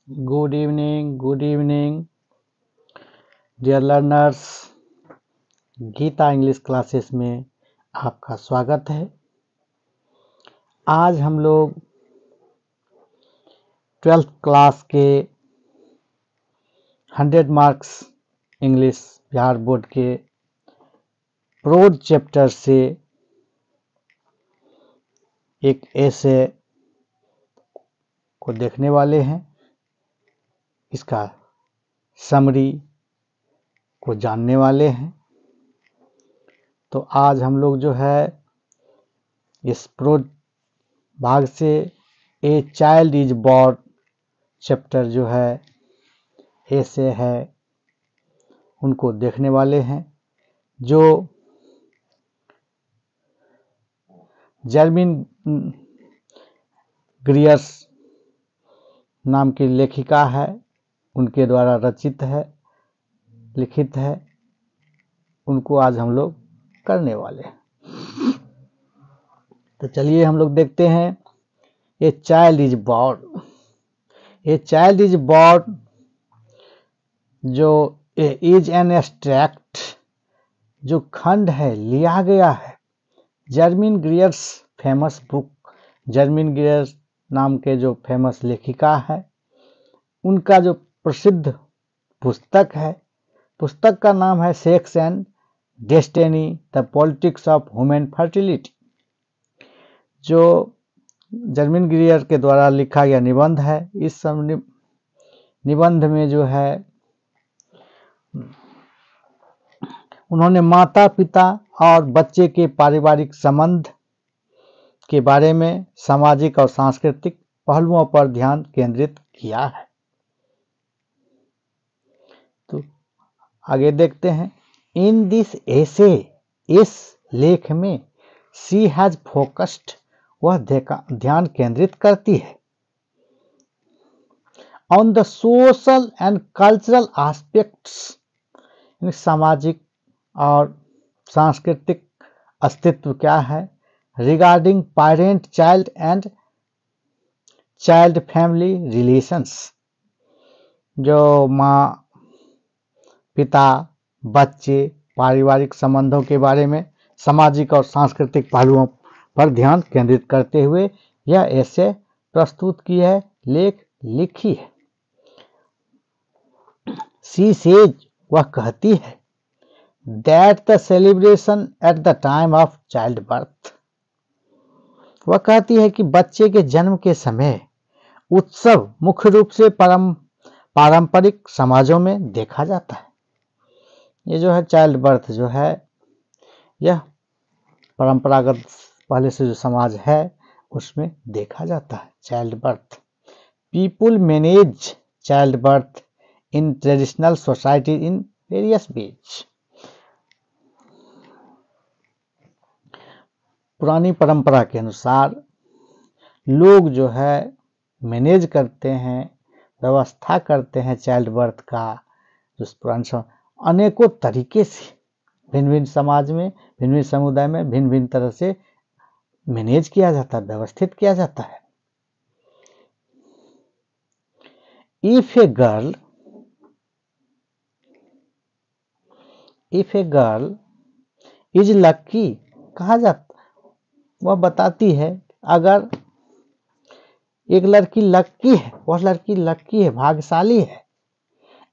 Good evening, dear learners. Geeta English classes में आपका स्वागत है। आज हम लोग 12th क्लास के 100 मार्क्स इंग्लिश बिहार बोर्ड के प्रोज चैप्टर से एक ऐसे को देखने वाले हैं। इसका समरी को जानने वाले हैं। तो आज हम लोग जो है इस प्रोज भाग से a child is born chapter जो है ऐसे है उनको देखने वाले हैं, जो जर्मिन ग्रियर्स नाम की लेखिका है, उनके द्वारा रचित है, लिखित है। उनको आज हम लोग करने वाले हैं। तो चलिए हम लोग देखते हैं। A child is born. A child is born जो इज एन एब्स्ट्रैक्ट जो खंड है लिया गया है जर्मिन ग्रियर्स फेमस बुक। जर्मिन ग्रियर्स नाम के जो फेमस लेखिका है उनका जो प्रसिद्ध पुस्तक है, पुस्तक का नाम है sex and destiny the politics of human fertility. जो जर्मिन ग्रियर के द्वारा लिखा गया निबंध है। इस सब निबंध में जो है उन्होंने माता पिता और बच्चे के पारिवारिक संबंध के बारे में सामाजिक और सांस्कृतिक पहलुओं पर ध्यान केंद्रित किया है। तो आगे देखते हैं। इन दिस एसे, इस लेख में सी हैज फोकस्ड, वह ध्यान केंद्रित करती है on the social and cultural aspects, सामाजिक और सांस्कृतिक अस्तित्व क्या है, regarding parent child and child family relations, जो माँ पिता बच्चे पारिवारिक संबंधों के बारे में सामाजिक और सांस्कृतिक पहलुओं पर ध्यान केंद्रित करते हुए यह ऐसे प्रस्तुत की है, लेख लिखी है। सी सेज, वह कहती है, that the celebration at the time of child birth, वह कहती है कि बच्चे के जन्म के समय उत्सव मुख्य रूप से पारंपरिक समाजों में देखा जाता है। ये जो है चाइल्ड बर्थ जो है यह परंपरागत पहले से जो समाज है उसमें देखा जाता है child birth. People manage child birth in traditional society in various ways, पुरानी परंपरा के अनुसार लोग जो है मैनेज करते हैं, व्यवस्था करते हैं चाइल्ड बर्थ का। जो पुराने अनेकों तरीके से भिन्न भिन्न समाज में, भिन्न भिन्न समुदाय में भिन्न भिन्न तरह से मैनेज किया जाता है, व्यवस्थित किया जाता है। If a girl is lucky, कहा जाता, वह बताती है अगर एक लड़की लकी है, वह लड़की लकी है, भाग्यशाली है।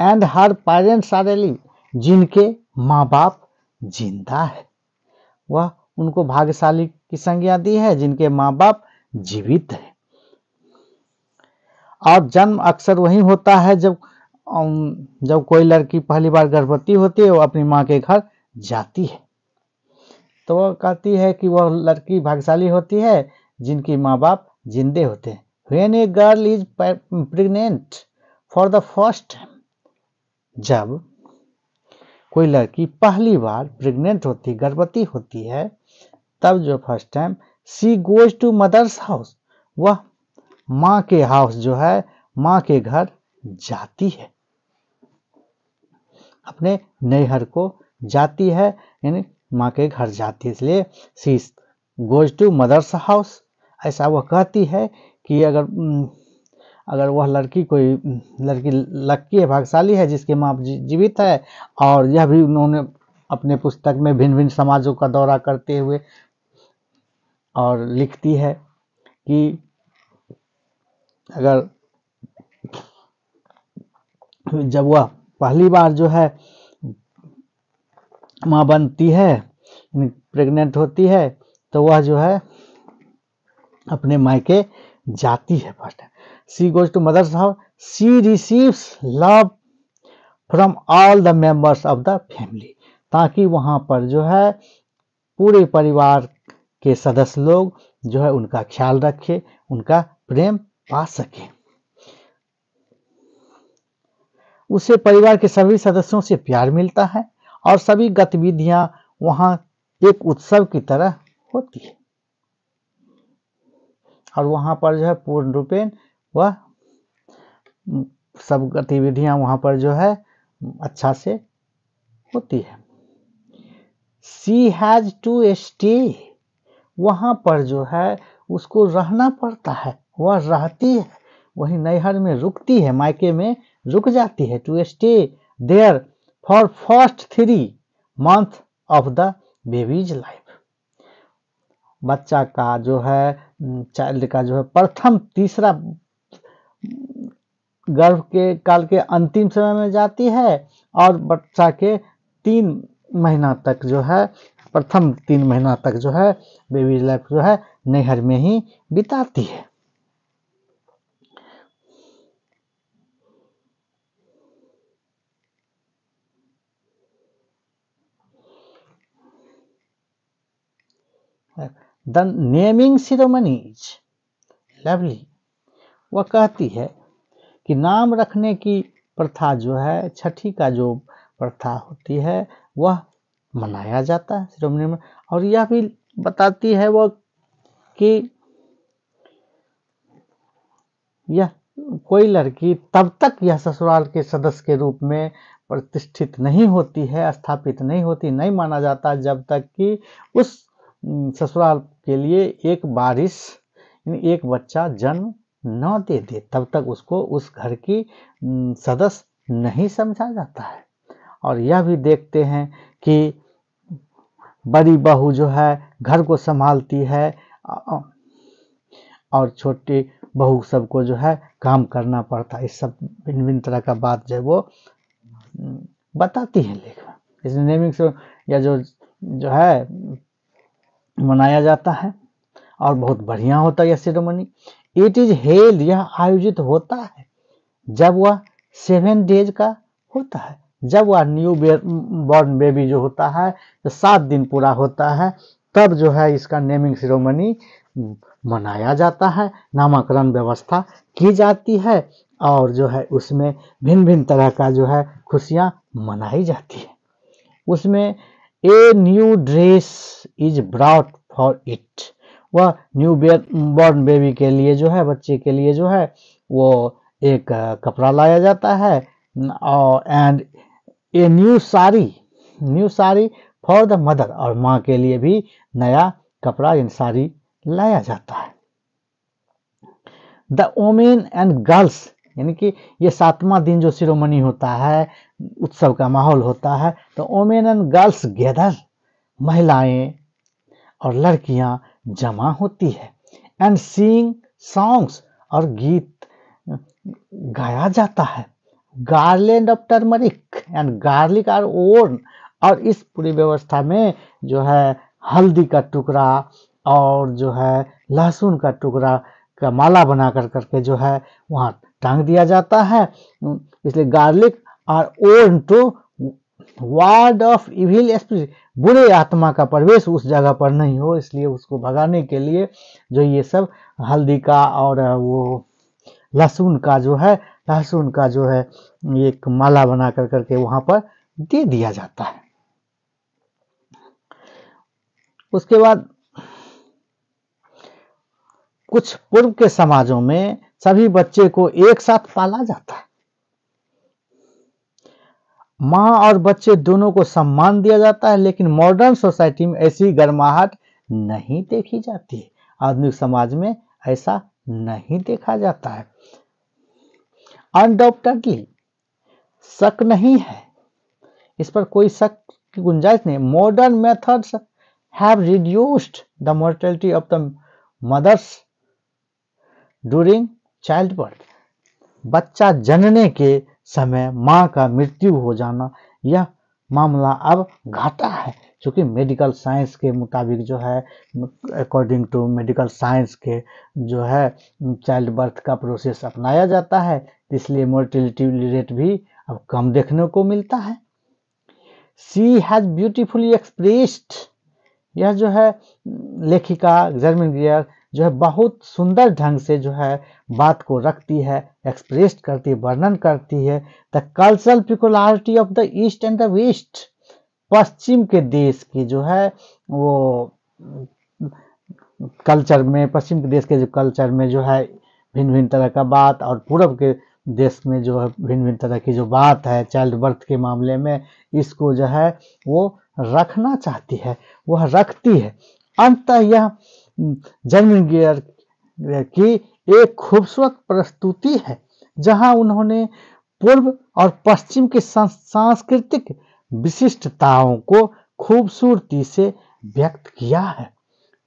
And her parents are alive, जिनके माँ बाप जिंदा है, वह उनको भाग्यशाली की संज्ञा दी है जिनके माँ बाप जीवित है। और जन्म अक्सर वही होता है जब कोई लड़की पहली बार गर्भवती होती है, वो अपनी माँ के घर जाती है। तो वह कहती है कि वह लड़की भाग्यशाली होती है जिनकी माँ बाप जिंदे होते हैं। When a girl is pregnant for the first time, जब कोई लड़की पहली बार प्रेग्नेंट होती, गर्भवती होती है, तब जो first time she goes to mother's house, वह माँ के हाउस जो है, माँ के घर जाती है, अपने नैहर को जाती है, यानी माँ के घर जाती है, इसलिए she goes to mother's house. ऐसा वह कहती है कि अगर वह लड़की कोई लड़की लक्की है, भाग्यशाली है जिसकी माँ जीवित है, और यह भी उन्होंने अपने पुस्तक में भिन्न भिन्न समाजों का दौरा करते हुए और लिखती है कि अगर जब वह पहली बार जो है माँ बनती है, प्रेग्नेंट होती है, तो वह जो है अपने मायके जाती है। First she goes to mother's house, she receives love from all the members of the family, ताकि वहां पर जो है पूरे परिवार के सदस्य लोग जो है उनका ख्याल रखे, उनका प्रेम पा सके। उसे परिवार के सभी सदस्यों से प्यार मिलता है और सभी गतिविधियां वहां एक उत्सव की तरह होती है, और वहां पर जो है पूर्ण रूपेण वह सब गतिविधियां वहां पर जो है अच्छा से होती है। शी हैज टू स्टे, वहां पर जो है उसको रहना पड़ता है, वह रहती है, वही नैहर में रुकती है, मायके में रुक जाती है। To stay there for first 3 months of the baby's life, बच्चा का जो है, चाइल्ड का जो है प्रथम तीसरा गर्भ के काल के अंतिम समय में जाती है, और बच्चा के 3 महीना तक जो है, प्रथम 3 महीना तक जो है बेबी लाइफ जो है नैहर में ही बिताती है। द नेमिंग सेरेमनीज लवली, वह कहती है कि नाम रखने की प्रथा जो है, छठी का जो प्रथा होती है वह मनाया जाता है सेरेमनी में, और यह भी बताती है वो कि यह कोई लड़की तब तक यह ससुराल के सदस्य के रूप में प्रतिष्ठित नहीं होती है, स्थापित नहीं होती, नहीं माना जाता जब तक कि उस ससुराल के लिए एक वारिस, एक बच्चा जन्म न दे दे, तब तक उसको उस घर की सदस्य नहीं समझा जाता है। और यह भी देखते हैं कि बड़ी बहू जो है घर को संभालती है, और छोटी बहू सबको जो है काम करना पड़ता है। इस सब भिन्न भिन्न तरह का बात जो है वो बताती है लेखक। इस नेमिंग से या जो है मनाया जाता है, और बहुत बढ़िया होता है यह सेरेमनी। इट इज हेल्ड, यह आयोजित होता है जब वह 7 डेज का होता है, जब वह न्यू बॉर्न बेबी जो होता है, तो 7 दिन पूरा होता है, तब जो है इसका नेमिंग सेरेमनी मनाया जाता है, नामकरण व्यवस्था की जाती है, और जो है उसमें भिन्न भिन्न तरह का जो है खुशियां मनाई जाती है। उसमें a new dress is brought for it, वह न्यू बॉर्न बेबी के लिए जो है, बच्चे के लिए जो है वो एक कपड़ा लाया जाता है, और and a new sari for the mother, और माँ के लिए भी नया कपड़ा यानी साड़ी लाया जाता है। द वोमेन एंड गर्ल्स, यानी कि ये 7वां दिन जो सेरेमनी होता है, उत्सव का माहौल होता है, तो वोमेन एंड गर्ल्स गैदर, महिलाएं और लड़कियां जमा होती है, एंड सिंग सॉन्ग्स, और गीत गाया जाता है। Garland of turmeric and garlic are own, और इस पूरी व्यवस्था में जो है हल्दी का टुकड़ा और जो है लहसुन का टुकड़ा का माला बना करके जो है वहाँ टांग दिया जाता है। इसलिए garlic are worn to ward off evil spirit, बुरे आत्मा का प्रवेश उस जगह पर नहीं हो, इसलिए उसको भगाने के लिए जो ये सब हल्दी का और वो लहसुन का जो है एक माला बना करके वहां पर दे दिया जाता है। उसके बाद कुछ पूर्व के समाजों में सभी बच्चे को एक साथ पाला जाता है, माँ और बच्चे दोनों को सम्मान दिया जाता है, लेकिन मॉडर्न सोसाइटी में ऐसी गर्माहट नहीं देखी जाती है। आधुनिक समाज में ऐसा नहीं देखा जाता है। अनडाउटेडली, शक नहीं है, इस पर कोई शक की गुंजाइश नहीं। Modern methods have reduced the mortality of the mothers during child birth. बच्चा जनने के समय मां का मृत्यु हो जाना, यह मामला अब घटा है, क्योंकि मेडिकल साइंस के मुताबिक जो है, अकॉर्डिंग टू मेडिकल साइंस के जो है चाइल्ड बर्थ का प्रोसेस अपनाया जाता है, इसलिए मोर्टेलिटी रेट भी अब कम देखने को मिलता है। शी हैज ब्यूटीफुली एक्सप्रेस्ड, यह जो है लेखिका जर्मन ग्रियर जो है बहुत सुंदर ढंग से जो है बात को रखती है, एक्सप्रेस करती है, वर्णन करती है। The cultural peculiarity of the east and the west, पश्चिम के देश की जो है वो कल्चर में, पश्चिम के देश के जो कल्चर में जो है भिन्न भिन्न तरह का बात, और पूर्व के देश में जो है भिन्न भिन्न तरह की जो बात है चाइल्ड बर्थ के मामले में, इसको जो है वो रखना चाहती है, वह रखती है। अंततः यह जर्मन ग्रियर की एक खूबसूरत प्रस्तुति है, जहां उन्होंने पूर्व और पश्चिम की सांस्कृतिक विशिष्टताओं को खूबसूरती से व्यक्त किया है।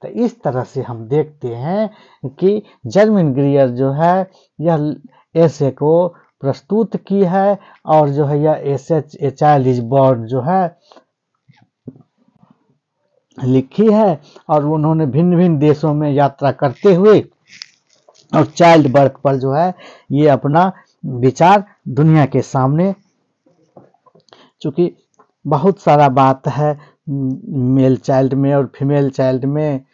तो इस तरह से हम देखते हैं कि जर्मन ग्रियर जो है यह ऐसे को प्रस्तुत की है, और जो है यह ऐसे ए चाइल्ड इज बॉर्न जो है लिखी है, और उन्होंने भिन्न भिन्न देशों में यात्रा करते हुए और चाइल्ड बर्थ पर जो है ये अपना विचार दुनिया के सामने, चूंकि बहुत सारा बात है मेल चाइल्ड में और फीमेल चाइल्ड में,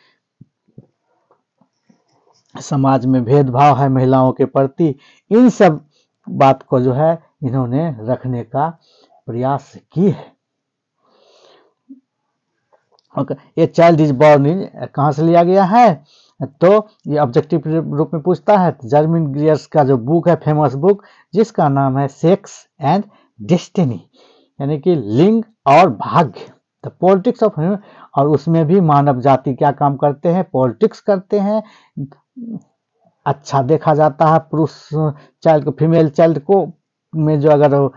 समाज में भेदभाव है महिलाओं के प्रति, इन सब बात को जो है इन्होंने रखने का प्रयास की है। ये चाइल्ड इज बॉर्न कहाँ से लिया गया है, तो ये ऑब्जेक्टिव रूप में पूछता है। जर्मन ग्रियर्स का जो बुक है, फेमस बुक, जिसका नाम है सेक्स एंड डेस्टिनी, यानी कि लिंग और भाग्य, द पॉलिटिक्स ऑफ, और उसमें भी मानव जाति क्या काम करते हैं, पॉलिटिक्स करते हैं। अच्छा देखा जाता है पुरुष चाइल्ड को, फीमेल चाइल्ड को में जो अगर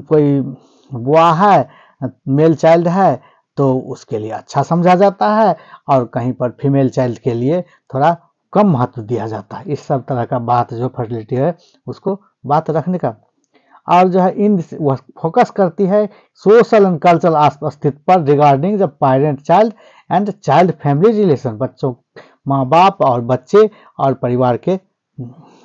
कोई बुआ है, मेल चाइल्ड है, तो उसके लिए अच्छा समझा जाता है, और कहीं पर फीमेल चाइल्ड के लिए थोड़ा कम महत्व दिया जाता है। इस सब तरह का बात जो फर्टिलिटी है उसको बात रखने का, और जो है इन वह फोकस करती है सोशल एंड कल्चरल अस्तित्व पर regarding the parent child and child family relation, बच्चों, माँ बाप और बच्चे और परिवार के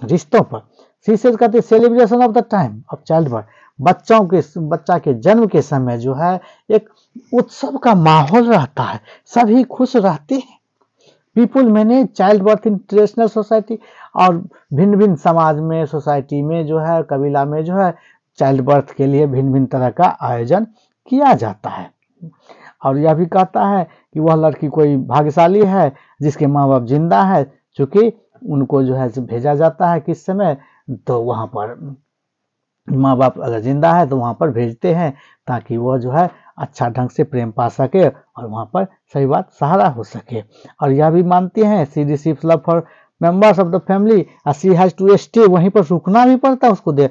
रिश्तों पर। शीर्षक कहते celebration of the time of child birth, बच्चा के जन्म के समय जो है एक उत्सव का माहौल रहता है, सभी खुश रहते हैं। People manage child birth in traditional society, और भिन्न भिन्न समाज में, सोसाइटी में जो है, कबीला में जो है चाइल्ड बर्थ के लिए भिन्न भिन्न तरह का आयोजन किया जाता है। और यह भी कहता है कि वह लड़की कोई भाग्यशाली है जिसके माँ बाप जिंदा है, चूंकि उनको जो है भेजा जाता है किस समय, तो वहाँ पर माँ बाप अगर जिंदा है तो वहाँ पर भेजते हैं ताकि वह जो है अच्छा ढंग से प्रेम पा सके और वहाँ पर सही बात सहारा हो सके। और यह भी मानते हैं she receives love for members of the family, she has to stay, वहीं पर रुकना भी पड़ता है उसको दे।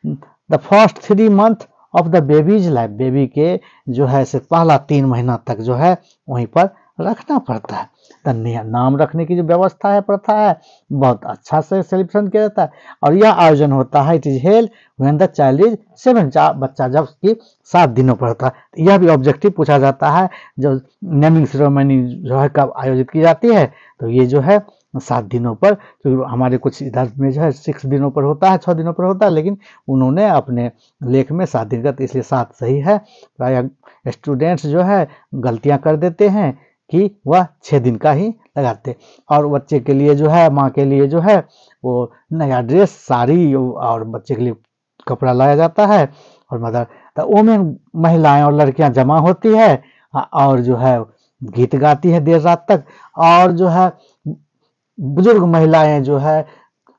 The first 3 month of the baby's life, baby के जो है से पहला 3 महीना तक जो है वहीं पर रखना पड़ता है। नाम रखने की जो व्यवस्था है, प्रथा है, बहुत अच्छा से सेलिब्रेशन किया जाता है। और यह आयोजन होता है, it is held when the child is 7, बच्चा जब की 7 दिनों पर होता है। यह भी ऑब्जेक्टिव पूछा जाता है, जो नेमिंग सेरेमनी जो है कब आयोजित की जाती है, तो ये जो है 7 दिनों पर, तो हमारे कुछ इधर में जो है 6 दिनों पर होता है, 6 दिनों पर होता है, लेकिन उन्होंने अपने लेख में 7 दिन का, तो इसलिए 7 सही है। प्राय स्टूडेंट्स जो है गलतियां कर देते हैं कि वह 6 दिन का ही लगाते। और बच्चे के लिए जो है, माँ के लिए जो है वो नया ड्रेस, साड़ी और बच्चे के लिए कपड़ा लाया जाता है। और मदर द वोमेन, महिलाएं और लड़कियां जमा होती है और जो है गीत गाती है देर रात तक। और जो है बुजुर्ग महिलाएं जो है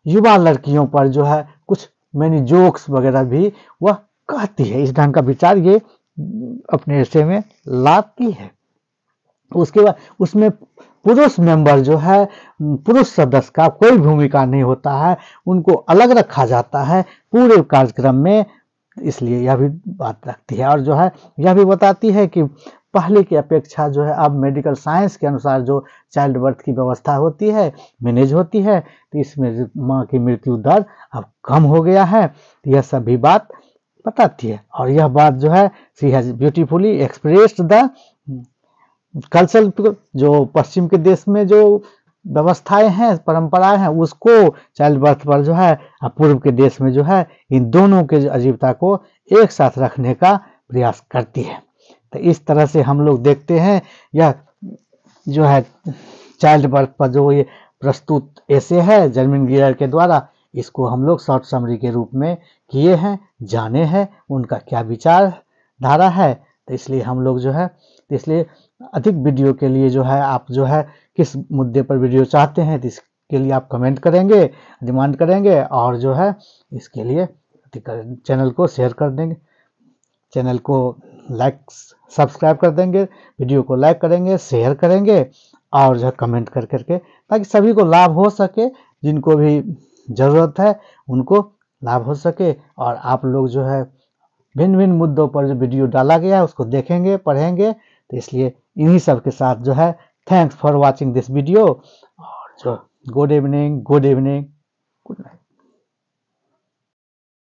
युवा लड़कियों पर जो है कुछ मैनी जोक्स वगैरह भी वह कहती है। इस ढंग का विचार ये अपने ऐसे में लाती है। उसके बाद उसमें पुरुष मेंबर जो है, पुरुष सदस्य का कोई भूमिका नहीं होता है, उनको अलग रखा जाता है पूरे कार्यक्रम में। इसलिए यह भी बात रखती है और जो है यह भी बताती है कि पहले की अपेक्षा जो है अब मेडिकल साइंस के अनुसार जो चाइल्ड बर्थ की व्यवस्था होती है, मैनेज होती है, तो इसमें माँ की मृत्यु दर अब कम हो गया है। तो यह सभी बात बताती है और यह बात जो है she has beautifully expressed the culture, जो पश्चिम के देश में जो व्यवस्थाएं हैं, परंपराएं हैं, उसको चाइल्ड बर्थ पर जो है पूर्व के देश में जो है इन दोनों के आजीविका को एक साथ रखने का प्रयास करती है। तो इस तरह से हम लोग देखते हैं यह जो है चाइल्ड बर्थ पर जो ये प्रस्तुत ऐसे है जर्मन गियर के द्वारा, इसको हम लोग शॉर्ट समरी के रूप में किए हैं, जाने हैं उनका क्या विचार धारा है। तो इसलिए हम लोग जो है, इसलिए अधिक वीडियो के लिए जो है आप जो है किस मुद्दे पर वीडियो चाहते हैं तो इसके लिए आप कमेंट करेंगे, डिमांड करेंगे और जो है इसके लिए चैनल को शेयर कर देंगे, चैनल को लाइक सब्सक्राइब कर देंगे, वीडियो को लाइक करेंगे, शेयर करेंगे और जो है कमेंट कर करके, ताकि सभी को लाभ हो सके, जिनको भी ज़रूरत है उनको लाभ हो सके। और आप लोग जो है भिन्न भिन्न मुद्दों पर जो वीडियो डाला गया है उसको देखेंगे, पढ़ेंगे। तो इसलिए इन्हीं सब के साथ जो है thanks for watching this video और जो गुड इवनिंग, गुड नाइट।